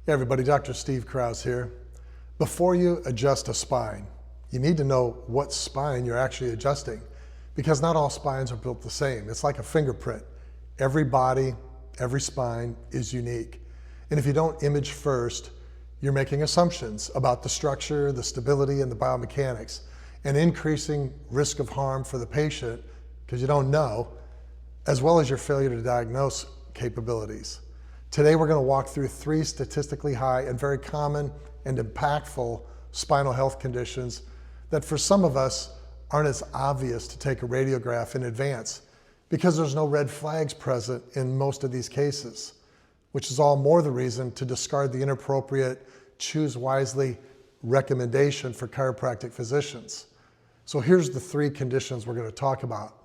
Hey everybody, Dr. Steve Kraus here. Before you adjust a spine, you need to know what spine you're actually adjusting, because not all spines are built the same. It's like a fingerprint. Every body, every spine is unique. And if you don't image first, you're making assumptions about the structure, the stability, and the biomechanics, and increasing risk of harm for the patient because you don't know, as well as your failure to diagnose capabilities. Today we're going to walk through 3 statistically high and very common and impactful spinal health conditions that for some of us aren't as obvious to take a radiograph in advance because there's no red flags present in most of these cases, which is all more the reason to discard the inappropriate choose wisely recommendation for chiropractic physicians. So here's the 3 conditions we're going to talk about: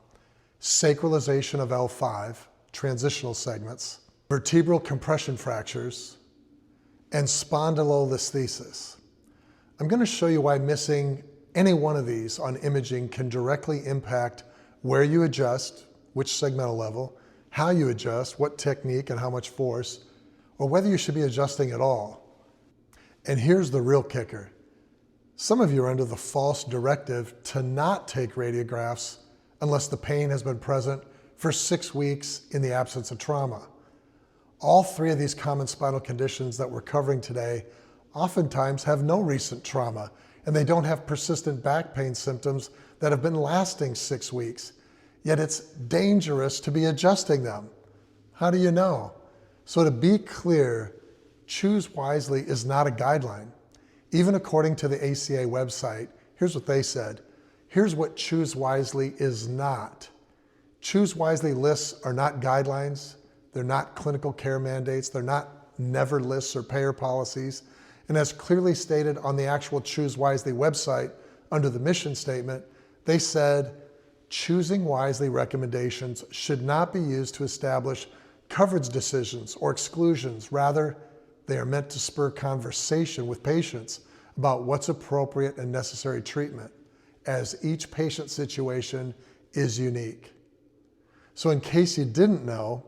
sacralization of L5, transitional segments, vertebral compression fractures, and spondylolisthesis. I'm going to show you why missing any one of these on imaging can directly impact where you adjust, which segmental level, how you adjust, what technique and how much force, or whether you should be adjusting at all. And here's the real kicker. Some of you are under the false directive to not take radiographs unless the pain has been present for 6 weeks in the absence of trauma. All 3 of these common spinal conditions that we're covering today oftentimes have no recent trauma, and they don't have persistent back pain symptoms that have been lasting 6 weeks. Yet it's dangerous to be adjusting them. How do you know? So to be clear, choose wisely is not a guideline. Even according to the ACA website, here's what they said. Here's what choose wisely is not. Choose wisely lists are not guidelines. They're not clinical care mandates. They're not never lists or payer policies. And as clearly stated on the actual Choose Wisely website under the mission statement, they said choosing wisely recommendations should not be used to establish coverage decisions or exclusions. Rather, they are meant to spur conversation with patients about what's appropriate and necessary treatment, as each patient situation is unique. So in case you didn't know,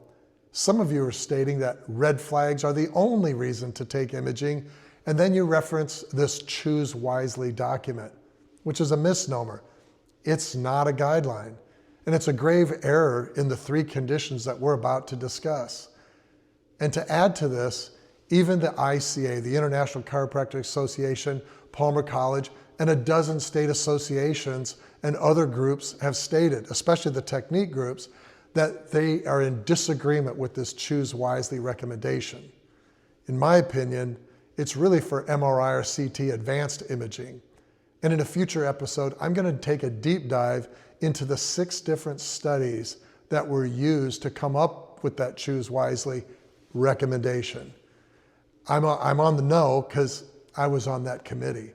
some of you are stating that red flags are the only reason to take imaging, and then you reference this Choose Wisely document, which is a misnomer. It's not a guideline, and it's a grave error in the 3 conditions that we're about to discuss. And to add to this, even the ICA, the International Chiropractic Association, Palmer College, and a dozen state associations and other groups have stated, especially the technique groups, that they are in disagreement with this Choose Wisely recommendation. In my opinion, it's really for MRI or CT advanced imaging. And in a future episode, I'm going to take a deep dive into the 6 different studies that were used to come up with that Choose Wisely recommendation. I'm on the know because I was on that committee.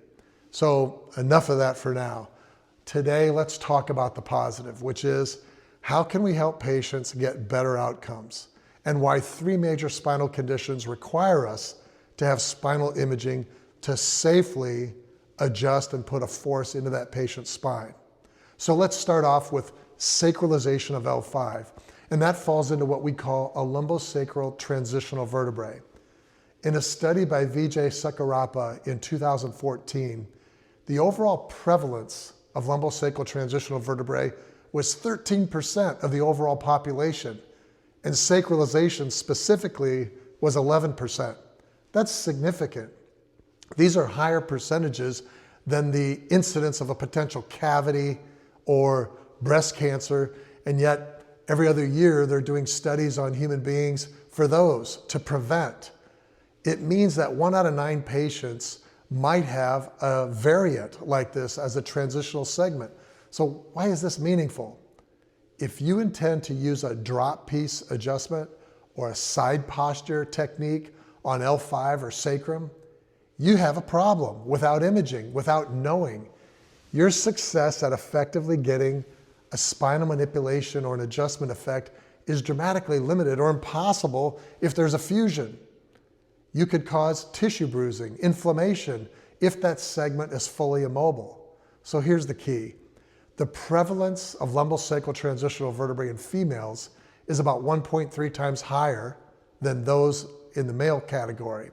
So enough of that for now. Today, let's talk about the positive, which is how can we help patients get better outcomes, and why 3 major spinal conditions require us to have spinal imaging to safely adjust and put a force into that patient's spine. So let's start off with sacralization of L5, and that falls into what we call a lumbosacral transitional vertebrae. In a study by Vijay Sacralization in 2014, the overall prevalence of lumbosacral transitional vertebrae was 13% of the overall population, and sacralization specifically was 11%. That's significant. These are higher percentages than the incidence of a potential cavity or breast cancer, and yet every other year they're doing studies on human beings for those to prevent. It means that 1 out of 9 patients might have a variant like this as a transitional segment. So why is this meaningful? If you intend to use a drop piece adjustment or a side posture technique on L5 or sacrum, you have a problem without imaging, without knowing. Your success at effectively getting a spinal manipulation or an adjustment effect is dramatically limited or impossible if there's a fusion. You could cause tissue bruising, inflammation, if that segment is fully immobile. So here's the key. The prevalence of lumbosacral transitional vertebrae in females is about 1.3 times higher than those in the male category.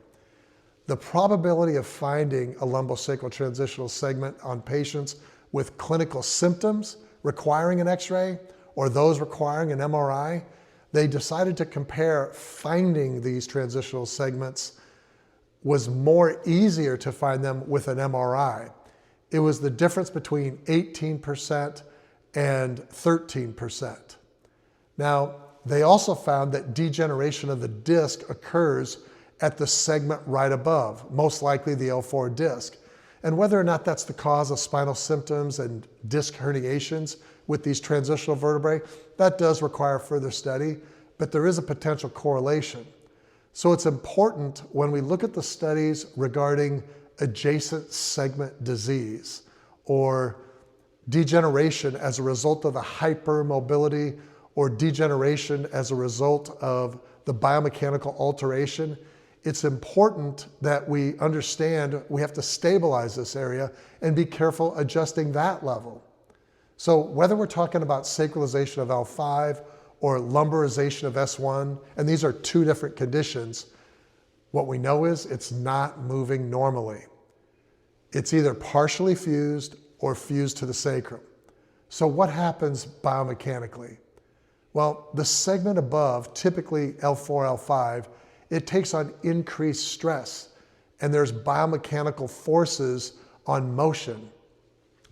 The probability of finding a lumbosacral transitional segment on patients with clinical symptoms requiring an X-ray or those requiring an MRI, they decided to compare finding these transitional segments was more easier to find them with an MRI. It was the difference between 18% and 13%. Now, they also found that degeneration of the disc occurs at the segment right above, most likely the L4 disc. And whether or not that's the cause of spinal symptoms and disc herniations with these transitional vertebrae, that does require further study, but there is a potential correlation. So it's important when we look at the studies regarding adjacent segment disease or degeneration as a result of a hypermobility or degeneration as a result of the biomechanical alteration, it's important that we understand we have to stabilize this area and be careful adjusting that level. So whether we're talking about sacralization of L5 or lumbarization of S1, and these are two different conditions, what we know is it's not moving normally. It's either partially fused or fused to the sacrum. So what happens biomechanically? Well, the segment above, typically L4, L5, it takes on increased stress, and there's biomechanical forces on motion.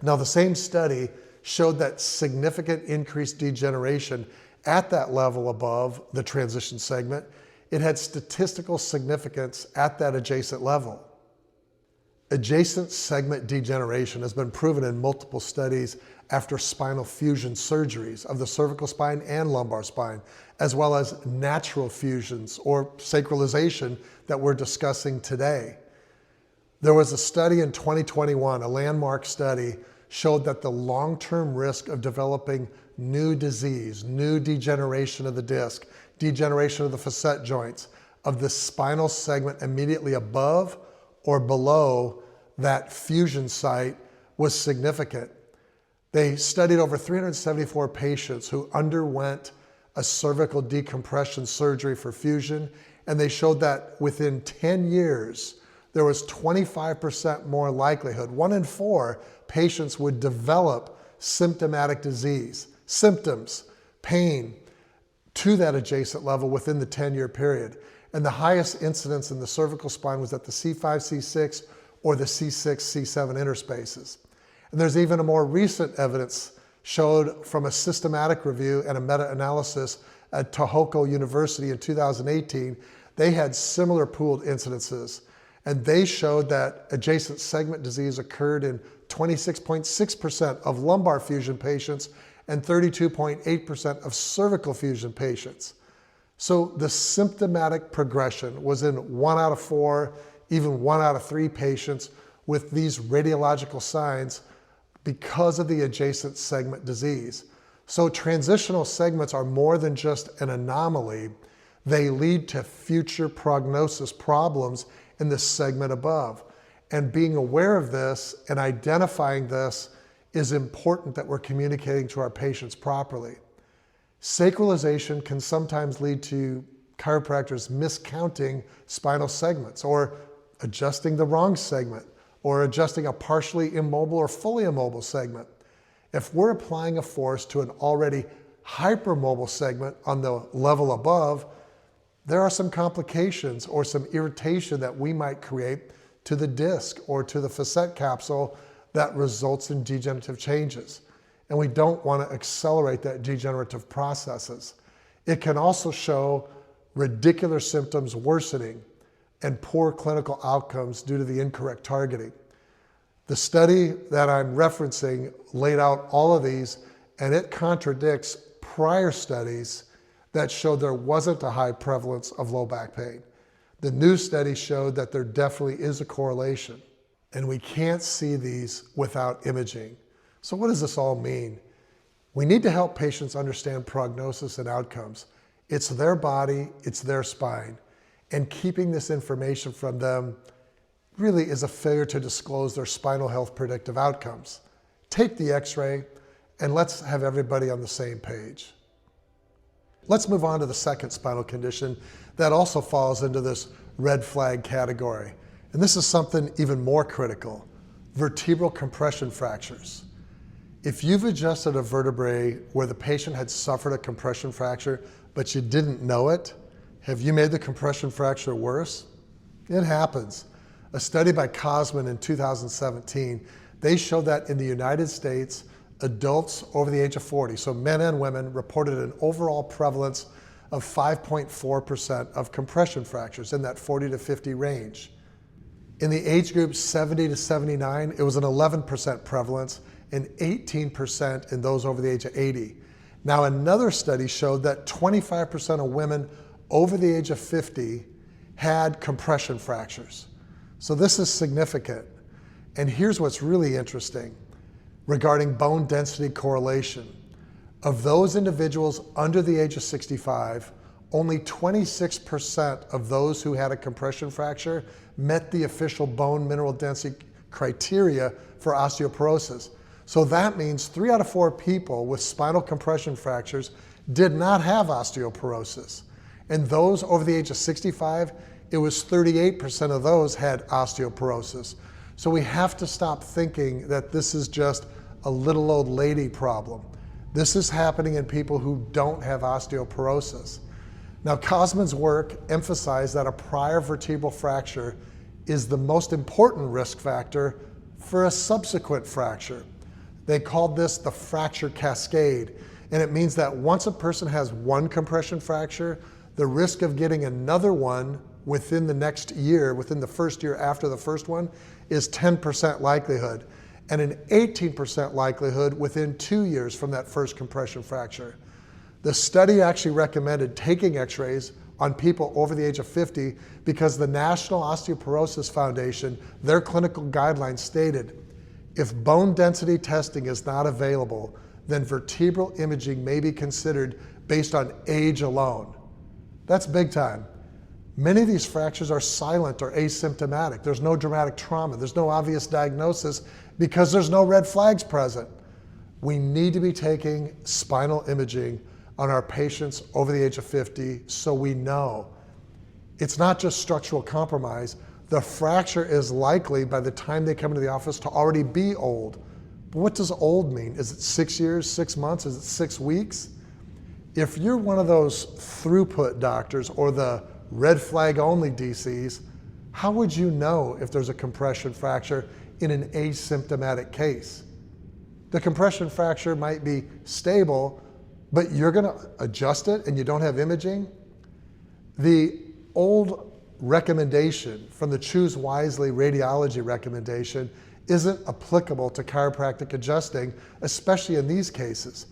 Now, the same study showed that significant increased degeneration at that level above the transition segment. It had statistical significance at that adjacent level. Adjacent segment degeneration has been proven in multiple studies after spinal fusion surgeries of the cervical spine and lumbar spine, as well as natural fusions or sacralization that we're discussing today. There was a study in 2021, a landmark study, showed that the long-term risk of developing new disease, new degeneration of the disc, degeneration of the facet joints, of the spinal segment immediately above or below that fusion site was significant. They studied over 374 patients who underwent a cervical decompression surgery for fusion, and they showed that within 10 years, there was 25% more likelihood, 1 in 4 patients would develop symptomatic disease, symptoms, pain, to that adjacent level within the 10-year period. And the highest incidence in the cervical spine was at the C5, C6, or the C6, C7 interspaces. And there's even a more recent evidence showed from a systematic review and a meta-analysis at Tohoku University in 2018. They had similar pooled incidences, and they showed that adjacent segment disease occurred in 26.6% of lumbar fusion patients and 32.8% of cervical fusion patients. So the symptomatic progression was in 1 out of 4, even 1 out of 3 patients with these radiological signs because of the adjacent segment disease. So transitional segments are more than just an anomaly. They lead to future prognosis problems in the segment above. And being aware of this and identifying this is important that we're communicating to our patients properly. Sacralization can sometimes lead to chiropractors miscounting spinal segments or adjusting the wrong segment or adjusting a partially immobile or fully immobile segment. If we're applying a force to an already hypermobile segment on the level above, there are some complications or some irritation that we might create to the disc or to the facet capsule that results in degenerative changes. And we don't want to accelerate that degenerative processes. It can also show radicular symptoms worsening and poor clinical outcomes due to the incorrect targeting. The study that I'm referencing laid out all of these, and it contradicts prior studies that showed there wasn't a high prevalence of low back pain. The new study showed that there definitely is a correlation, and we can't see these without imaging. So what does this all mean? We need to help patients understand prognosis and outcomes. It's their body, it's their spine, and keeping this information from them really is a failure to disclose their spinal health predictive outcomes. Take the x-ray and let's have everybody on the same page. Let's move on to the second spinal condition that also falls into this red flag category, And this is something even more critical: vertebral compression fractures. If you've adjusted a vertebrae where the patient had suffered a compression fracture, but you didn't know it, have you made the compression fracture worse? It happens. A study by Cosman in 2017, they showed that in the United States, adults over the age of 40, so men and women, reported an overall prevalence of 5.4% of compression fractures in that 40 to 50 range. In the age group 70 to 79, it was an 11% prevalence and 18% in those over the age of 80. Now, another study showed that 25% of women over the age of 50 had compression fractures. So this is significant. And here's what's really interesting regarding bone density correlation. Of those individuals under the age of 65, only 26% of those who had a compression fracture met the official bone mineral density criteria for osteoporosis. So that means 3 out of 4 people with spinal compression fractures did not have osteoporosis. And those over the age of 65, it was 38% of those had osteoporosis. So we have to stop thinking that this is just a little old lady problem. This is happening in people who don't have osteoporosis. Now, Cosman's work emphasized that a prior vertebral fracture is the most important risk factor for a subsequent fracture. They called this the fracture cascade, and it means that once a person has one compression fracture, the risk of getting another one within the next year, within the first year after the first one, is 10% likelihood, and an 18% likelihood within 2 years from that first compression fracture. The study actually recommended taking x-rays on people over the age of 50 because the National Osteoporosis Foundation, their clinical guidelines stated, if bone density testing is not available, then vertebral imaging may be considered based on age alone. That's big time. Many of these fractures are silent or asymptomatic. There's no dramatic trauma. There's no obvious diagnosis because there's no red flags present. We need to be taking spinal imaging on our patients over the age of 50 so we know it's not just structural compromise. The fracture is likely by the time they come into the office to already be old. But what does old mean? Is it 6 years, 6 months? Is it 6 weeks? If you're one of those throughput doctors or the red flag only DCs, how would you know if there's a compression fracture in an asymptomatic case? The compression fracture might be stable, but you're going to adjust it and you don't have imaging? The old recommendation from the Choose Wisely radiology recommendation isn't applicable to chiropractic adjusting, especially in these cases.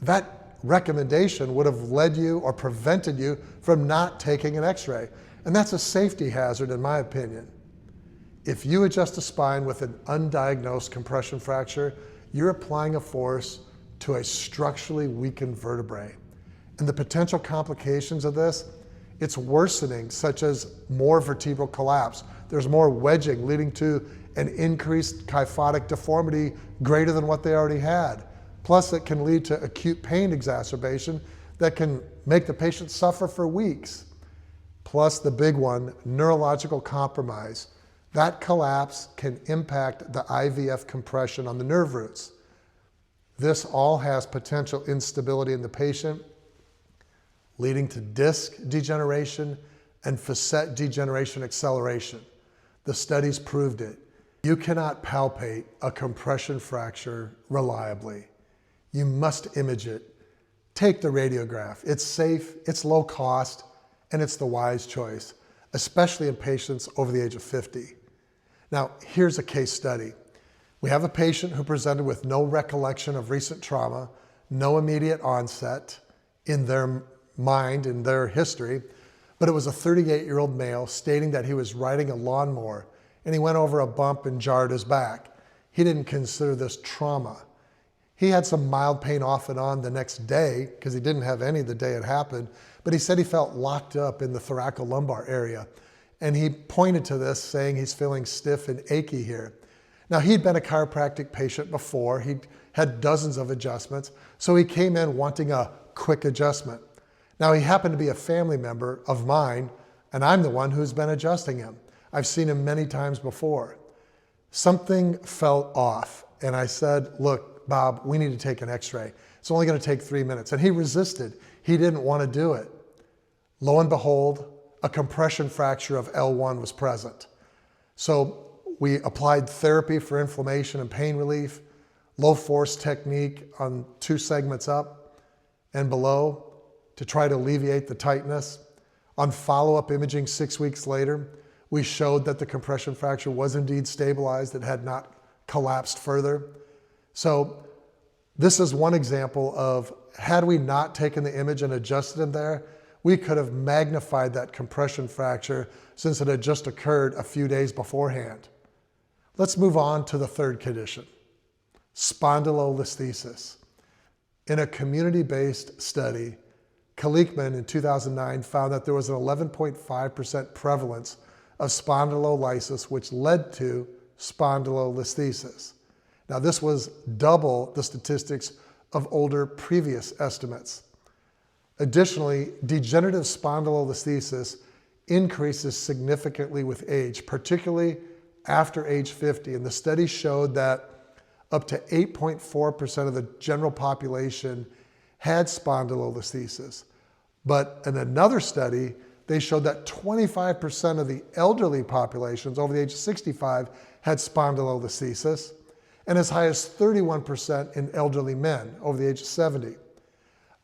That recommendation would have led you or prevented you from not taking an x-ray. And that's a safety hazard in my opinion. If you adjust a spine with an undiagnosed compression fracture, you're applying a force to a structurally weakened vertebrae. And the potential complications of this, it's worsening, such as more vertebral collapse. There's more wedging leading to an increased kyphotic deformity greater than what they already had. Plus it can lead to acute pain exacerbation that can make the patient suffer for weeks. Plus the big one, neurological compromise. That collapse can impact the IVF compression on the nerve roots. This all has potential instability in the patient, leading to disc degeneration and facet degeneration acceleration. The studies proved it. You cannot palpate a compression fracture reliably. You must image it. Take the radiograph. It's safe, it's low cost, and it's the wise choice, especially in patients over the age of 50. Now, here's a case study. We have a patient who presented with no recollection of recent trauma, no immediate onset in their mind, in their history, but it was a 38-year-old male stating that he was riding a lawnmower and he went over a bump and jarred his back. He didn't consider this trauma. He had some mild pain off and on the next day because he didn't have any the day it happened, but he said he felt locked up in the thoracolumbar area. And he pointed to this saying he's feeling stiff and achy here. Now he'd been a chiropractic patient before. He'd had dozens of adjustments. So he came in wanting a quick adjustment. Now he happened to be a family member of mine and I'm the one who's been adjusting him. I've seen him many times before. Something felt off, and I said, look, Bob, we need to take an x-ray. It's only going to take 3 minutes. And he resisted. He didn't want to do it. Lo and behold, a compression fracture of L1 was present. So we applied therapy for inflammation and pain relief, low force technique on 2 segments up and below to try to alleviate the tightness. On follow-up imaging 6 weeks later, we showed that the compression fracture was indeed stabilized. It had not collapsed further. So this is one example of, had we not taken the image and adjusted him there, we could have magnified that compression fracture since it had just occurred a few days beforehand. Let's move on to the third condition, spondylolisthesis. In a community-based study, Kalikman in 2009 found that there was an 11.5% prevalence of spondylolysis, which led to spondylolisthesis. Now, this was double the statistics of older previous estimates. Additionally, degenerative spondylolisthesis increases significantly with age, particularly after age 50. And the study showed that up to 8.4% of the general population had spondylolisthesis. But in another study, they showed that 25% of the elderly populations over the age of 65 had spondylolisthesis, and as high as 31% in elderly men over the age of 70.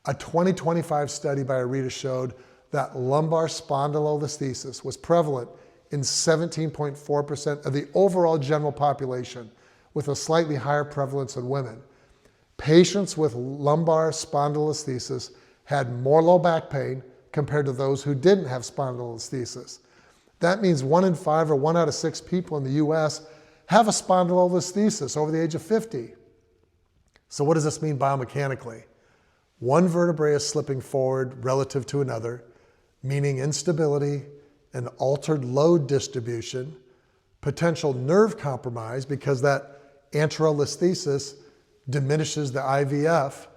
A 2025 study by Arita showed that lumbar spondylolisthesis was prevalent in 17.4% of the overall general population, with a slightly higher prevalence in women. Patients with lumbar spondylolisthesis had more low back pain compared to those who didn't have spondylolisthesis. That means 1 in 5 or 1 out of 6 people in the US have a spondylolisthesis over the age of 50. So what does this mean biomechanically? One vertebrae is slipping forward relative to another, meaning instability and altered load distribution, potential nerve compromise because that anterolisthesis diminishes the IVF.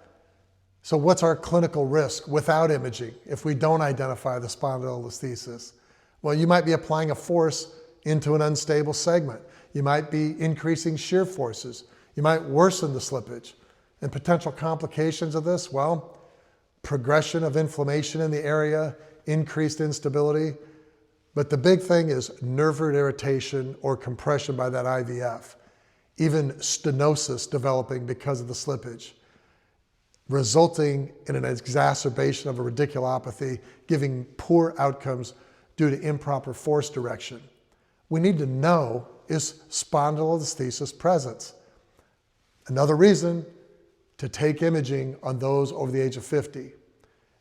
So what's our clinical risk without imaging if we don't identify the spondylolisthesis? Well, you might be applying a force into an unstable segment. You might be increasing shear forces. You might worsen the slippage. And potential complications of this, well, progression of inflammation in the area, increased instability. But the big thing is nerve root irritation or compression by that IVF. Even stenosis developing because of the slippage, resulting in an exacerbation of a radiculopathy, giving poor outcomes due to improper force direction. We need to know, is spondylolisthesis present? Another reason to take imaging on those over the age of 50.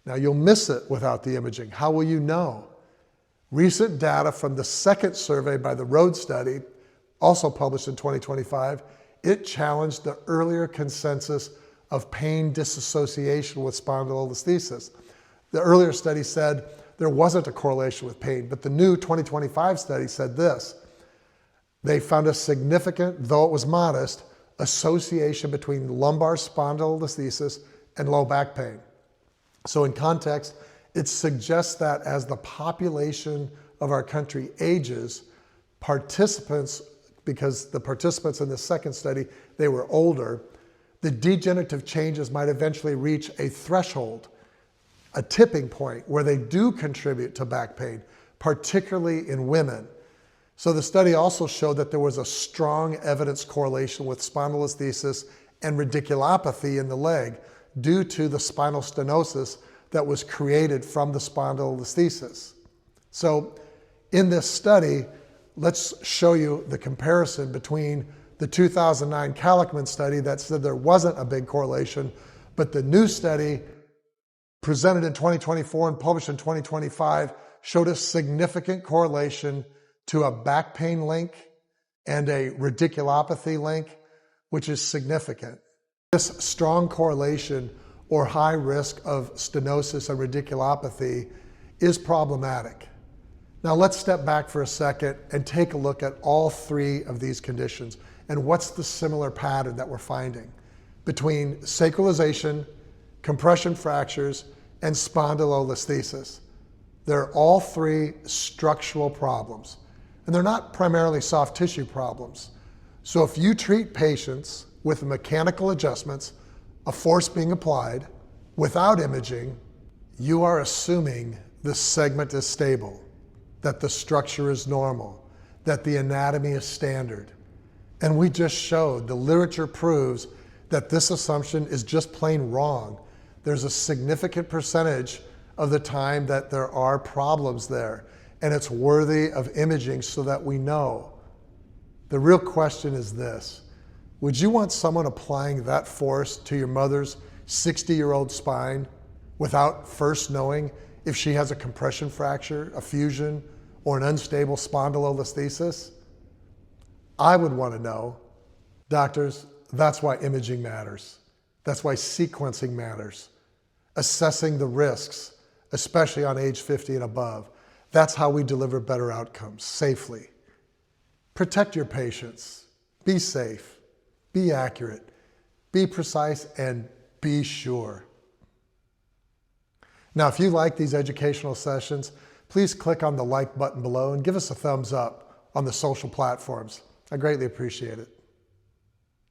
Now, you'll miss it without the imaging. How will you know? Recent data from the second survey by the Road study, also published in 2025, it challenged the earlier consensus of pain disassociation with spondylolisthesis. The earlier study said there wasn't a correlation with pain, but the new 2025 study said this. They found a significant, though it was modest, association between lumbar spondylolisthesis and low back pain. So in context, it suggests that as the population of our country ages, participants, because the participants in the second study, they were older, the degenerative changes might eventually reach a threshold, a tipping point where they do contribute to back pain, particularly in women. So the study also showed that there was a strong evidence correlation with spondylolisthesis and radiculopathy in the leg due to the spinal stenosis that was created from the spondylolisthesis. So in this study, let's show you the comparison between the 2009 Kalikman study that said there wasn't a big correlation, but the new study presented in 2024 and published in 2025 showed a significant correlation to a back pain link and a radiculopathy link, which is significant. This strong correlation or high risk of stenosis and radiculopathy is problematic. Now let's step back for a second and take a look at all three of these conditions and what's the similar pattern that we're finding between sacralization, compression fractures, and spondylolisthesis. They're all three structural problems. and they're not primarily soft tissue problems. So if you treat patients with mechanical adjustments, a force being applied, without imaging, you are assuming the segment is stable, that the structure is normal, that the anatomy is standard. And we just showed, the literature proves that this assumption is just plain wrong. There's a significant percentage of the time that there are problems there, and it's worthy of imaging so that we know. The real question is this: would you want someone applying that force to your mother's 60-year-old spine without first knowing if she has a compression fracture, a fusion, or an unstable spondylolisthesis? I would want to know. Doctors, that's why imaging matters. That's why sequencing matters. Assessing the risks, especially on age 50 and above. That's how we deliver better outcomes, safely. Protect your patients. Be safe. Be accurate. Be precise, and be sure. Now, if you like these educational sessions, please click on the like button below and give us a thumbs up on the social platforms. I greatly appreciate it.